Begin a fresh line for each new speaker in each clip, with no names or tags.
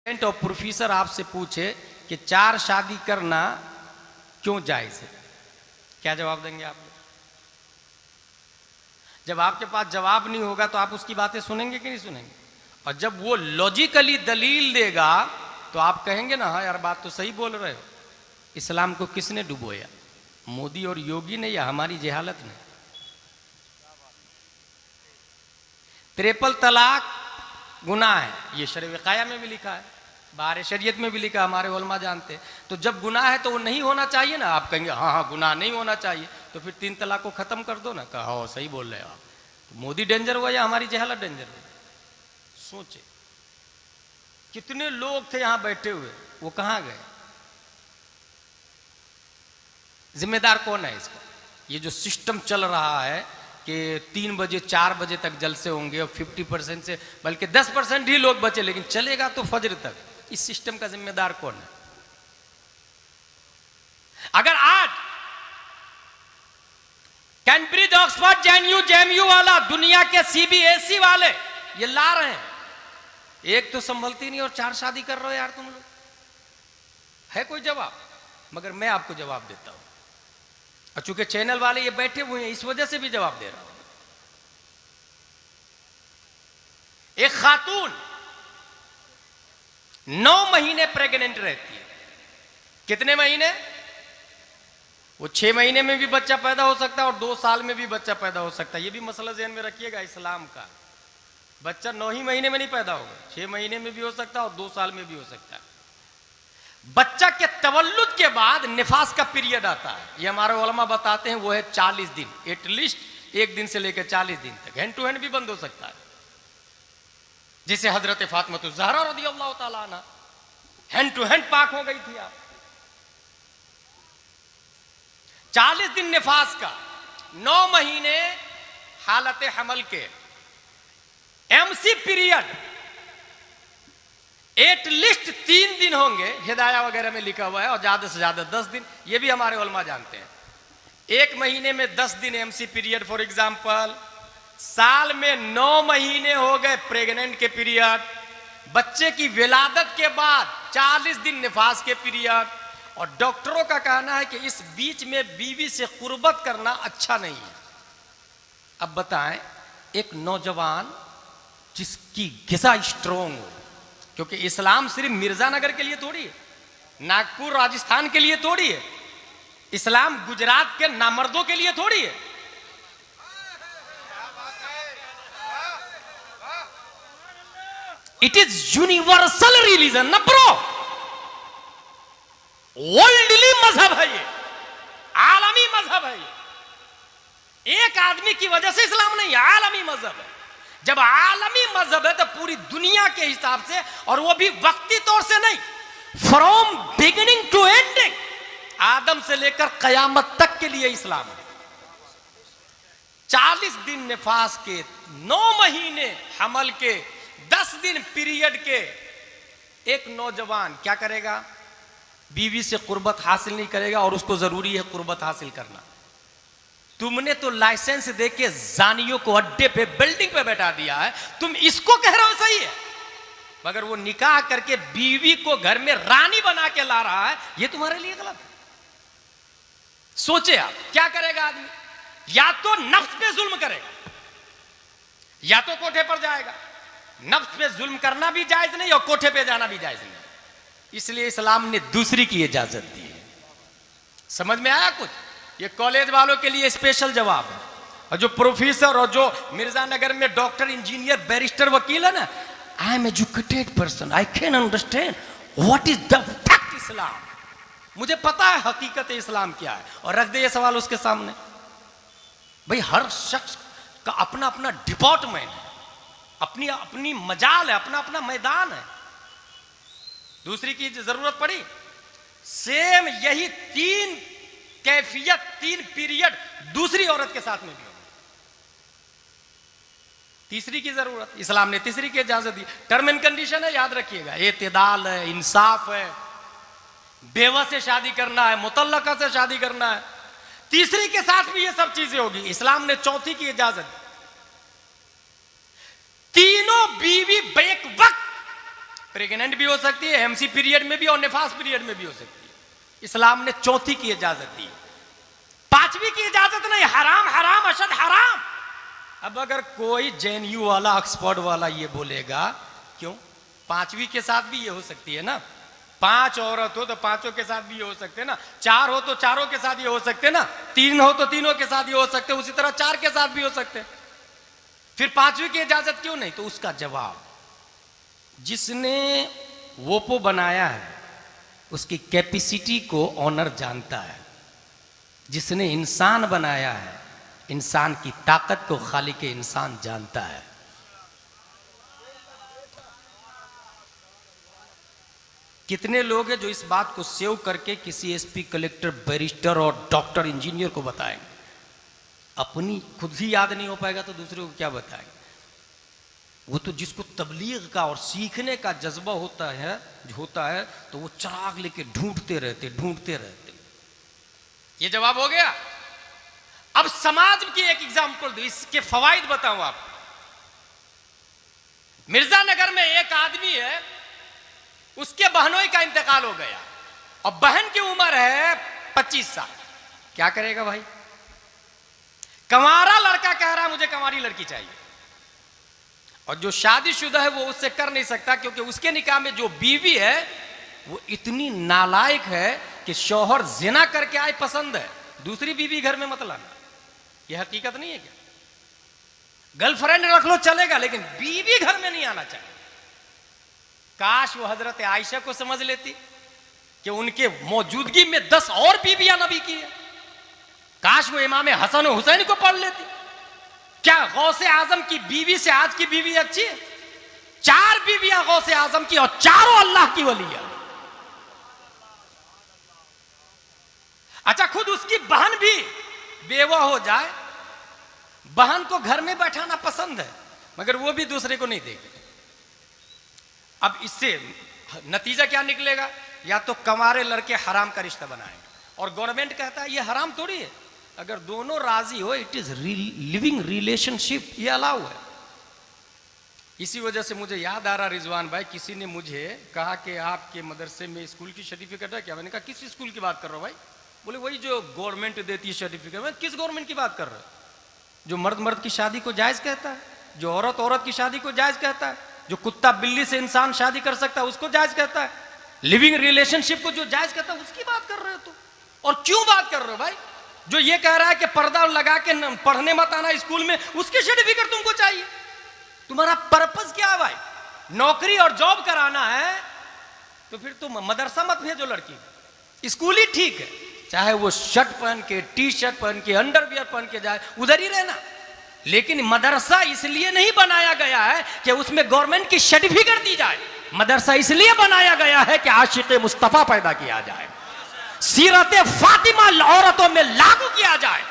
और प्रोफेसर आपसे पूछे कि 4 शादी करना क्यों जायज है, क्या जवाब देंगे आप? जब आपके पास जवाब नहीं होगा तो आप उसकी बातें सुनेंगे कि नहीं सुनेंगे? और जब वो लॉजिकली दलील देगा तो आप कहेंगे ना, हाँ यार बात तो सही बोल रहे हो। इस्लाम को किसने डुबोया, मोदी और योगी ने या हमारी जहालत ने? ट्रिपल तलाक गुनाह है, ये शरअ विक़ाया में भी लिखा है, बाहर शरीयत में भी लिखा, हमारे उलमा जानते हैं। तो जब गुनाह है तो वो नहीं होना चाहिए ना। आप कहेंगे हाँ हाँ गुनाह नहीं होना चाहिए, तो फिर 3 तलाक को खत्म कर दो ना। कहा हो सही बोल रहे हो आप। तो मोदी डेंजर हुआ या हमारी जहालत डेंजर हुई? सोचे कितने लोग थे यहां बैठे हुए, वो कहां गए? जिम्मेदार कौन है इसका? ये जो सिस्टम चल रहा है कि 3 बजे 4 बजे तक जलसे होंगे और 50% से बल्कि 10% ही लोग बचे, लेकिन चलेगा तो फजर तक। इस सिस्टम का जिम्मेदार कौन है? अगर आज कैम्ब्रिज, ऑक्सफोर्ड, जेएनयू वाला, दुनिया के सीबीएसई वाले ये ला रहे हैं, एक तो संभलती नहीं और 4 शादी कर रहे हो यार तुम लोग, है कोई जवाब? मगर मैं आपको जवाब देता हूं, और चूंकि चैनल वाले ये बैठे हुए हैं इस वजह से भी जवाब दे रहा हूं। एक खातून 9 महीने प्रेग्नेंट रहती है। कितने महीने? वो 6 महीने में भी बच्चा पैदा हो सकता है और 2 साल में भी बच्चा पैदा हो सकता है। ये भी मसला ज़हन में रखिएगा इस्लाम का। बच्चा 9 ही महीने में नहीं पैदा होगा, 6 महीने में भी हो सकता है और 2 साल में भी हो सकता है। बच्चा के तवल्लुद के बाद निफास का पीरियड आता है, ये हमारे उलमा बताते हैं, वो है 40 दिन। एटलीस्ट 1 दिन से लेकर 40 दिन तक हैंड टू हैंड भी बंद हो सकता है। जैसे हजरत फातिमा ज़हरा रज़ियल्लाहु ताला अन्हा हैंड टू हैंड पाक हो गई थी। आप 40 दिन निफास का, 9 महीने हालत हमल के, एमसी पीरियड एटलीस्ट 3 दिन होंगे, हिदाया वगैरह में लिखा हुआ है, और ज्यादा से ज्यादा 10 दिन, ये भी हमारे उलमा जानते हैं। 1 महीने में 10 दिन एमसी पीरियड फॉर एग्जांपल, साल में 9 महीने हो गए प्रेग्नेंट के पीरियड, बच्चे की विलादत के बाद 40 दिन निफास के पीरियड। और डॉक्टरों का कहना है कि इस बीच में बीवी से कुर्बत करना अच्छा नहीं है। अब बताएं, एक नौजवान जिसकी गिज़ा स्ट्रोंग हो, क्योंकि इस्लाम सिर्फ मिर्जानगर के लिए थोड़ी है, नागपुर राजस्थान के लिए थोड़ी है, इस्लाम गुजरात के नामर्दों के लिए थोड़ी है। इट इज यूनिवर्सल रिलीजन ना ब्रो, वर्ल्डली मजहब है, ये आलमी मजहब है। ये एक आदमी की वजह से इस्लाम नहीं, आलमी मजहब है। जब आलमी मजहब है तो पूरी दुनिया के हिसाब से, और वो भी वक्ती तौर से नहीं, फ्रॉम बिगिनिंग टू एंडिंग, आदम से लेकर कयामत तक के लिए इस्लाम है। 40 दिन निफास के, 9 महीने हमल के, 10 दिन पीरियड के, एक नौजवान क्या करेगा? बीवी से कुर्बत हासिल नहीं करेगा, और उसको जरूरी है कुर्बत हासिल करना। तुमने तो लाइसेंस देके जानियों को अड्डे पे, बिल्डिंग पे बैठा दिया है, तुम इसको कह रहे हो सही है, मगर वो निकाह करके बीवी को घर में रानी बना के ला रहा है, ये तुम्हारे लिए गलत है। सोचे आप क्या करेगा आदमी? या तो नफ्स पे जुल्म करेगा, या तो कोठे पर जाएगा। नफ्स पे जुल्म करना भी जायज नहीं और कोठे पे जाना भी जायज नहीं, इसलिए इस्लाम ने दूसरी की इजाजत दी है। समझ में आया कुछ? ये कॉलेज वालों के लिए स्पेशल जवाब है, और जो प्रोफेसर और जो मिर्जानगर में डॉक्टर, इंजीनियर, बैरिस्टर, वकील है ना, I am educated person, I can understand what is the fact Islam. मुझे पता है हकीकत इस्लाम क्या है, और रख दे ये सवाल उसके सामने। भाई हर शख्स का अपना अपना डिपार्टमेंट है, अपनी अपनी मजाल है, अपना अपना मैदान है। दूसरी की जरूरत पड़ी, सेम यही 3 कैफियत, 3 पीरियड दूसरी औरत के साथ में भी होगी। तीसरी की जरूरत, इस्लाम ने तीसरी की इजाजत दी। टर्म एंड कंडीशन है, याद रखिएगा, एतदाल है, इंसाफ है, बेवा से शादी करना है, मुतल्लका से शादी करना है, तीसरी के साथ भी ये सब चीजें होगी। इस्लाम ने चौथी की इजाजत दी। तीनों बीवी बेक वक्त प्रेग्नेंट भी हो सकती है, एमसी पीरियड में भी और निफास पीरियड में भी हो सकती है। इस्लाम ने चौथी की इजाजत दी, पांचवी की इजाजत नहीं। हराम हराम अशद हराम। अब अगर कोई जेएनयू वाला, ऑक्सफोर्ड वाला ये बोलेगा, क्यों पांचवी के साथ भी ये हो सकती है ना, 5 औरत हो तो पांचों के साथ भी ये हो सकते हैं ना, 4 हो तो चारों के साथ ये हो सकते हैं ना, 3 हो तो तीनों के साथ ये हो सकते हैं, उसी तरह 4 के साथ भी हो सकते हैं, फिर पांचवी की इजाजत क्यों नहीं? तो उसका जवाब, जिसने वोपो बनाया है उसकी कैपेसिटी को ऑनर जानता है। जिसने इंसान बनाया है इंसान की ताकत को खालिक इंसान जानता है। कितने लोग हैं जो इस बात को सेव करके किसी एसपी, कलेक्टर, बैरिस्टर और डॉक्टर, इंजीनियर को बताएंगे? अपनी खुद ही याद नहीं हो पाएगा तो दूसरे को क्या बताएंगे? वो तो जिसको तबलीग का और सीखने का जज्बा होता है तो वो चिराग लेके ढूंढते रहते। ये जवाब हो गया। अब समाज की एक एग्जांपल दो, इसके फवाइद बताऊं आपको। मिर्जानगर में एक आदमी है, उसके बहनोई का इंतकाल हो गया और बहन की उम्र है 25 साल। क्या करेगा भाई? कंवारा लड़का कह रहा है मुझे कंवारी लड़की चाहिए, और जो शादीशुदा है वो उससे कर नहीं सकता क्योंकि उसके निकाह में जो बीवी है वो इतनी नालायक है कि शौहर जिना करके आए पसंद है, दूसरी बीवी घर में मत लाना। यह हकीकत नहीं है क्या? गर्लफ्रेंड रख लो चलेगा, लेकिन बीवी घर में नहीं आना चाहिए। काश वो हजरत आयशा को समझ लेती कि उनके मौजूदगी में 10 और बीवियां नबी की है। काश वो इमाम हसन और हुसैन को पढ़ लेती। क्या गौसे आजम की बीवी से आज की बीवी अच्छी है? 4 बीवियां गौसे आजम की और चारों अल्लाह की वलिया। अच्छा, खुद उसकी बहन भी बेवा हो जाए, बहन को घर में बैठाना पसंद है मगर वो भी दूसरे को नहीं देगी। अब इससे नतीजा क्या निकलेगा? या तो कंवारे लड़के हराम का रिश्ता बनाएंगे और गवर्नमेंट कहता है ये हराम थोड़ी है, अगर दोनों राजी हो इट इज लिविंग रिलेशनशिप, ये अलाउ है। इसी वजह से मुझे याद आ रहा रिजवान भाई, किसी ने मुझे कहा कि आपके मदरसे में स्कूल की सर्टिफिकेट है क्या? मैंने कहा किस स्कूल की बात कर रहे हो भाई? बोले वही जो गवर्नमेंट देती है सर्टिफिकेट। मैं किस गवर्नमेंट की बात कर रहे हो? जो मर्द मर्द की शादी को जायज कहता है, जो औरत औरत की शादी को जायज कहता है, जो कुत्ता बिल्ली से इंसान शादी कर सकता है उसको जायज कहता है, लिविंग रिलेशनशिप को जो जायज कहता है उसकी बात कर रहे हो तुम। और क्यों बात कर रहे हो भाई? जो ये कह रहा है कि पर्दा लगा के पढ़ने मत आना स्कूल में, उसकी सर्टिफिकेट तुमको चाहिए? तुम्हारा पर्पस क्या है भाई? नौकरी और जॉब कराना है तो फिर तुम मदरसा मत भेजो लड़की, स्कूल ही ठीक है। चाहे वो शर्ट पहन के, टी शर्ट पहन के, अंडरवियर पहन के जाए, उधर ही रहना। लेकिन मदरसा इसलिए नहीं बनाया गया है कि उसमें गवर्नमेंट की सर्टिफिकेट दी जाए। मदरसा इसलिए बनाया गया है कि आशिक मुस्तफा पैदा किया जाए, सीरत फातिमा औरतों में लागू किया जाए।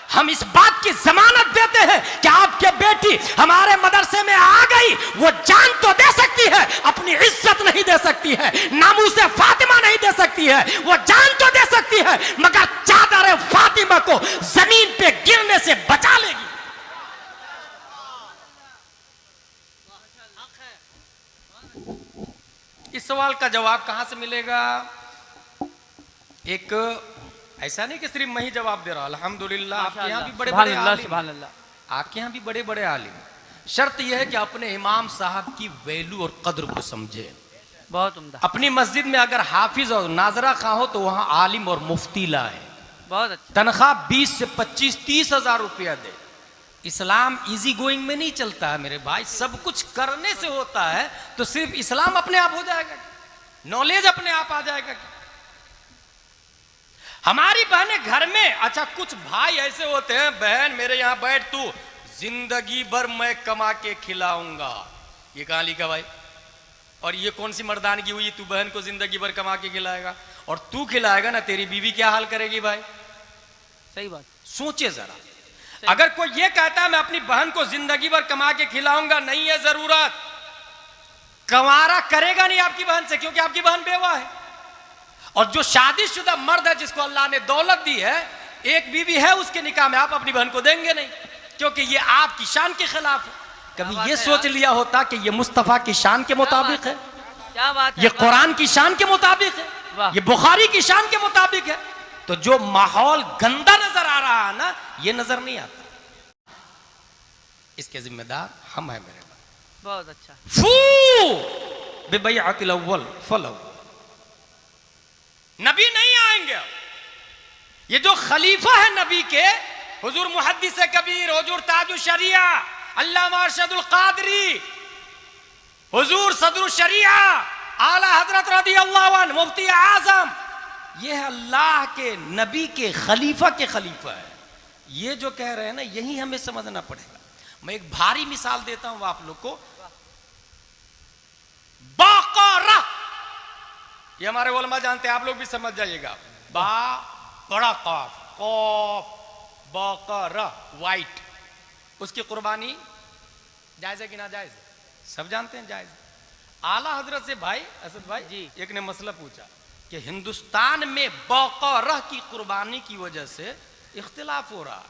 हम इस बात की जमानत देते हैं कि आपके बेटी हमारे मदरसे में आ गई, वो जान तो दे सकती है, अपनी इज्जत नहीं दे सकती है, नामूस फातिमा नहीं दे सकती है। वो जान तो दे सकती है मगर चादर फातिमा को जमीन पे गिरने से बचा लेगी। इस सवाल का जवाब कहां से मिलेगा? एक ऐसा नहीं कि सिर्फ मैं ही जवाब दे रहा, अल्हम्दुलिल्लाह आपके यहाँ भी बड़े बड़े आलिम, आपके यहाँ भी बड़े बड़े आलिम। शर्त यह है कि अपने इमाम साहब की वैल्यू और कद्र को समझे।
बहुत उम्दा।
अपनी मस्जिद में अगर हाफिज और नाजरा खां हो तो वहां आलिम और मुफ्ती लाए।
बहुत अच्छा।
तनख्वाह 20 से 25-30 हजार रुपया दे। इस्लाम इजी गोइंग में नहीं चलता है मेरे भाई, सब कुछ करने से होता है। तो सिर्फ इस्लाम अपने आप हो जाएगा? नॉलेज अपने आप आ जाएगा? हमारी बहनें घर में, अच्छा कुछ भाई ऐसे होते हैं, बहन मेरे यहां बैठ, तू जिंदगी भर मैं कमा के खिलाऊंगा। ये कहां लिखा भाई? और ये कौन सी मर्दानगी हुई, तू बहन को जिंदगी भर कमा के खिलाएगा? और तू खिलाएगा ना, तेरी बीवी क्या हाल करेगी भाई?
सही बात।
सोचे जरा, अगर कोई ये कहता है मैं अपनी बहन को जिंदगी भर कमा के खिलाऊंगा, नहीं है जरूरत, कंवारा करेगा नहीं आपकी बहन से, क्योंकि आपकी बहन बेवा है। और जो शादीशुदा मर्द है जिसको अल्लाह ने दौलत दी है, एक बीवी है, उसके निकाह में आप अपनी बहन को देंगे नहीं, क्योंकि ये आपकी शान के खिलाफ है। कभी ये सोच लिया होता कि ये मुस्तफा की शान के मुताबिक है?
क्या बात है,
ये
वाह।
कुरान की शान के मुताबिक है,
वाह।
ये बुखारी की शान के मुताबिक है। तो जो माहौल गंदा नजर आ रहा है ना, ये नजर नहीं आता, इसके जिम्मेदार हम हैं मेरे भाई।
बहुत अच्छा।
फू बिबैअतिल अव्वल फल अव्वल। नबी नहीं आएंगे। ये जो खलीफा है नबी के, हुजूर मुहद्दिस कबीर, हुजूर ताजुल शरिया अल्लामा अरशदुल कादरी, हुजूर सदरुल शरिया आला हजरत रदियल्लाहु अन्हु मुफ्ती आजम, ये है अल्लाह के नबी के खलीफा है। ये जो कह रहे हैं ना, यही हमें समझना पड़ेगा। मैं एक भारी मिसाल देता हूं आप लोग को। बकरा, ये हमारे उलमा जानते हैं, आप लोग भी समझ जाइएगा। बा बड़ा काफ, कौफ, बकरा वाइट, उसकी कुर्बानी जायज है कि ना जायज है? सब जानते हैं जायज। आला हजरत से भाई असद भाई
जी,
एक ने मसला पूछा कि हिंदुस्तान में बकरा की कुर्बानी की वजह से इख्तिलाफ हो रहा,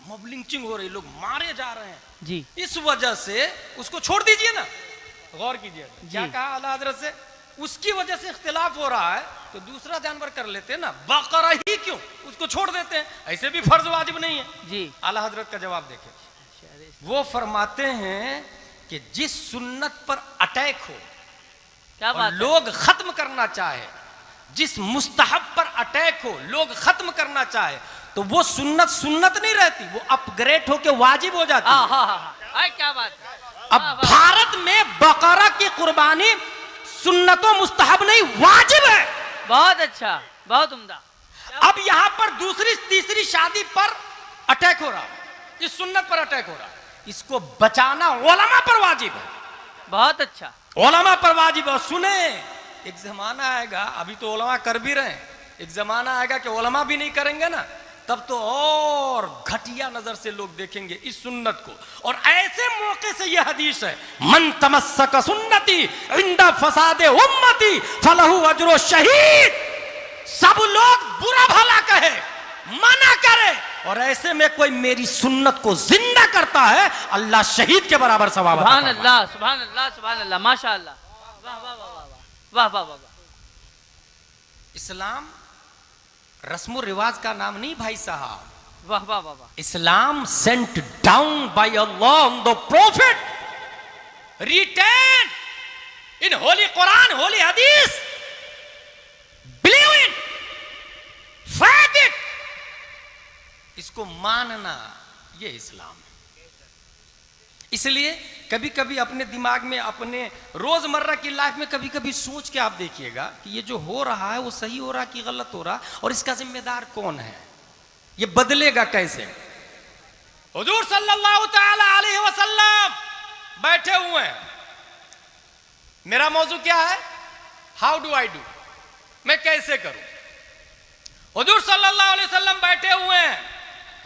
मॉब लिंचिंग हो रही, लोग मारे जा रहे हैं
जी,
इस वजह से उसको छोड़ दीजिए ना। गौर कीजिए क्या कहा आला हजरत से, उसकी वजह से इख्तिलाफ हो रहा है तो दूसरा जानवर कर लेते हैं ना, बकरा ही क्यों, उसको छोड़ देते हैं, ऐसे भी फर्ज वाजिब नहीं है
जी।
आला हजरत का जवाब देखें। वो फरमाते हैं कि जिस सुन्नत पर अटैक हो,
क्या
और
बात है?
लोग खत्म करना चाहे, जिस मुस्तहब पर अटैक हो, लोग खत्म करना चाहे, तो वो सुन्नत सुन्नत नहीं रहती, वो अपग्रेड होके वाजिब हो जाती है।
हाँ, क्या बात है?
अब भारत में बकरा की कुर्बानी सुन्नतों मुस्तहब नहीं, वाजिब है।
बहुत अच्छा, बहुत उम्दा।
अब यहां पर दूसरी तीसरी शादी पर अटैक हो रहा, इस सुन्नत पर अटैक हो रहा, इसको बचाना उलमा पर वाजिब है।
बहुत अच्छा।
उलमा पर वाजिब है। सुने, एक जमाना आएगा, अभी तो उलमा कर भी रहे हैं, एक जमाना आएगा कि उलमा भी नहीं करेंगे ना, तब तो और घटिया नजर से लोग देखेंगे इस सुन्नत को। और ऐसे मौके से यह हदीस है, मन तमस्सक सुन्नती इंदा फसादे उम्मती फलहु अजरो शहीद। सब लोग बुरा भला कहे, मना करे, और ऐसे में कोई मेरी सुन्नत को जिंदा करता है, अल्लाह शहीद के बराबर सवाब अता
सुभान
फरमाए।
अल्लाह, सुभान अल्लाह, सुभान अल्लाह, माशाअल्लाह, वाह वाह वाह वाह वाह वाह वाह।
इस्लाम रस्म रिवाज का नाम नहीं भाई साहब,
वाह वाह वाह वाह।
Islam sent down by Allah on the prophet, written in holy Quran, holy Hadith, believe in, faith it, इसको मानना, ये इस्लाम है। इसलिए कभी कभी अपने दिमाग में, अपने रोजमर्रा की लाइफ में कभी कभी सोच के आप देखिएगा कि ये जो हो रहा है वो सही हो रहा है कि गलत हो रहा, और इसका जिम्मेदार कौन है, ये बदलेगा कैसे। हुजूर सल्लल्लाहु तआला अलैहि वसल्लम बैठे हुए हैं, मेरा मौजू क्या है, हाउ डू आई डू, मैं कैसे करूं। हुजूर सल्लल्लाहु अलैहि वसल्लम बैठे हुए हैं,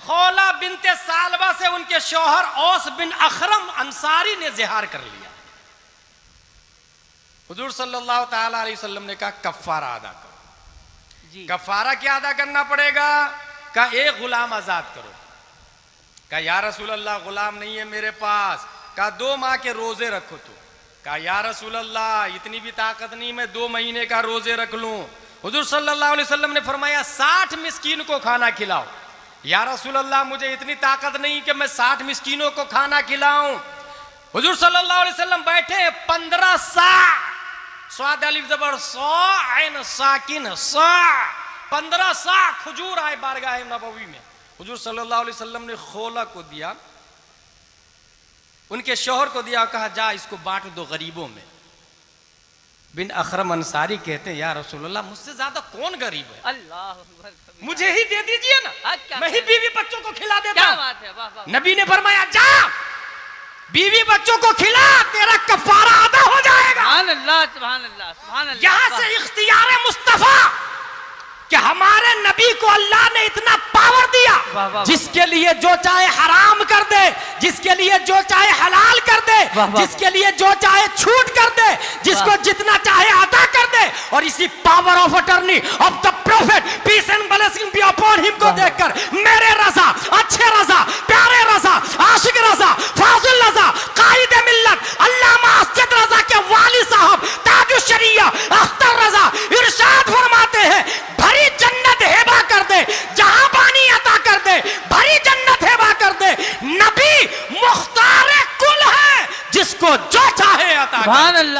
खौला बिनते सालबा से उनके शौहर औस बिन अखरम अंसारी ने जिहार कर लिया। हुजूर सल्लल्लाहु तआला अलैहि वसल्लम ने कहा कफ्फारा अदा करो।
जी।
कफ्फारा क्या अदा करना पड़ेगा? कहा एक गुलाम आजाद करो। कहा या रसूल अल्लाह गुलाम नहीं है मेरे पास। कहा 2 माह के रोजे रखो तो। कहा या रसूल अल्लाह इतनी भी ताकत नहीं, मैं 2 महीने का रोजे रख लूं। हुजूर सल्लल्लाहु अलैहि वसल्लम ने फरमाया 60 मिस्कीन को खाना खिलाओ। या रसूल अल्लाह मुझे इतनी ताकत नहीं कि मैं 60 मिस्कीनों को खाना खिलाऊं। हुजूर सल्लल्लाहु अलैहि वसल्लम बैठे 15 सा, स्वाद अलिफ जबर सौ ऐन साकिन सा, 15 सा खजूर आए बारगाह नबवी में। हुजूर सल्लल्लाहु अलैहि वसल्लम ने खोला को दिया, उनके शौहर को दिया, कहा जा इसको बांट दो गरीबों में। बिन अखरम अंसारी कहते हैं या रसूल अल्लाह मुझसे ज्यादा कौन गरीब है,
अल्लाह अकबर,
मुझे ही दे दीजिए ना, मैं ही बीवी बच्चों को खिला देता
क्या
हूं।
बात है, वाह वाह।
नबी ने फरमाया जा बीवी बच्चों को खिला, तेरा कफारा अदा हो जाएगा।
सुभान अल्लाह, सुभान अल्लाह, सुभान अल्लाह।
यहां से इख्तियार मुस्तफा कि हमारे नबी को अल्लाह ने इतना पावर दिया,
वाह, वाह,
जिसके लिए जो चाहे हराम कर दे, जिसके लिए जो चाहे हलाल कर दे,
वाह, वाह,
जिसके लिए जो चाहे छूट कर दे, जिसको जितना चाहे अदा कर दे। और इसी power of attorney of the prophet peace and blessing be upon him को देखकर मेरे रजा, अच्छे रजा, प्यारे रजा, आशिक रजा, फाजिल रजा, कायदे मिल्लत अल्लामा असद रजा के वाली साहब जिसको जो चाहे अता कर।
सुभान अल्लाह।